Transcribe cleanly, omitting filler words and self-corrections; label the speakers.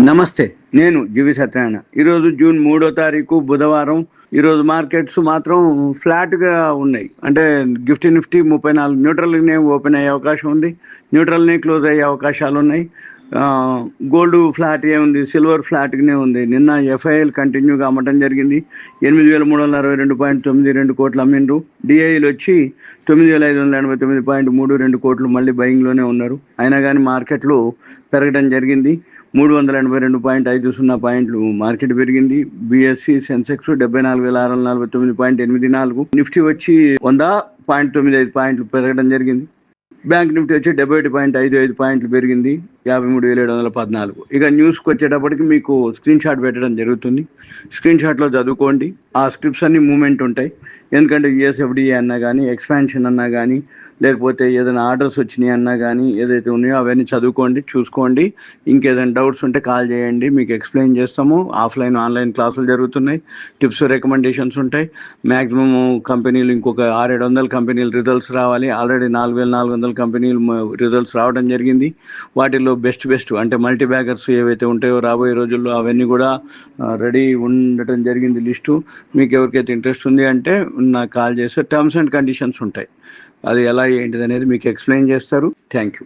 Speaker 1: నమస్తే. నేను జీవి సత్యనారాయణ. ఈరోజు జూన్ 3వ తారీఖు బుధవారం. ఈరోజు మార్కెట్స్ మాత్రం ఫ్లాట్‌గా ఉన్నాయి. అంటే నిఫ్టీ 34 న్యూట్రల్‌గానే ఓపెన్ అయ్యే అవకాశం ఉంది. న్యూట్రల్‌నే క్లోజ్ అయ్యే అవకాశాలున్నాయి. గోల్డ్ ఫ్లాట్‌గే ఉంది. సిల్వర్ ఫ్లాట్‌గానే ఉంది. నిన్న ఎఫ్ఐఎల్ కంటిన్యూగా అమ్మటం జరిగింది. 8,362.92 కోట్లు అమ్మిండ్రు. డిఐలు వచ్చి 9,589.32 కోట్లు మళ్ళీ బయింగ్‌లోనే ఉన్నారు. అయినా కానీ మార్కెట్లు పెరగడం జరిగింది. 382.50 పాయింట్లు మార్కెట్ పెరిగింది. బిఎస్సి సెన్సెక్స్ 74,649.84, నిఫ్టీ వచ్చి 100.95 పాయింట్లు పెరగడం జరిగింది. బ్యాంక్ నిఫ్టీ వచ్చి 71.55 పాయింట్లు పెరిగింది, 53,714. ఇక న్యూస్కి వచ్చేటప్పటికి మీకు స్క్రీన్ షాట్ పెట్టడం జరుగుతుంది. స్క్రీన్ షాట్లో చదువుకోండి. ఆ స్క్రిప్ట్స్ అన్ని మూమెంట్ ఉంటాయి. ఎందుకంటే యుఎస్ఎఫ్డిఏ అన్నా కానీ, ఎక్స్పాన్షన్ అన్నా కానీ, లేకపోతే ఏదైనా ఆర్డర్స్ వచ్చినాయి అన్నా కానీ, ఏదైతే ఉన్నాయో అవన్నీ చదువుకోండి, చూసుకోండి. ఇంకేదైనా డౌట్స్ ఉంటే కాల్ చేయండి, మీకు ఎక్స్ప్లెయిన్ చేస్తాము. ఆఫ్లైన్ ఆన్లైన్ క్లాసులు జరుగుతున్నాయి. టిప్స్ రికమెండేషన్స్ ఉంటాయి. మ్యాక్సిమం కంపెనీలు ఇంకొక 600-700 కంపెనీలు రిజల్ట్స్ రావాలి. ఆల్రెడీ 4,400 కంపెనీలు రిజల్ట్స్ రావడం జరిగింది. వాటిల్లో బెస్ట్ అంటే మల్టీ బ్యాగర్స్ ఏవైతే ఉంటాయో రాబోయే రోజుల్లో అవన్నీ కూడా రెడీ ఉండటం జరిగింది లిస్టు. మీకు ఎవరికైతే ఇంట్రెస్ట్ ఉంది అంటే నాకు కాల్ చేస్తే టర్మ్స్ అండ్ కండిషన్స్ ఉంటాయి. అది ఎలా ఏంటిది అనేది మీకు ఎక్స్ప్లెయిన్ చేస్తారు. Thank you.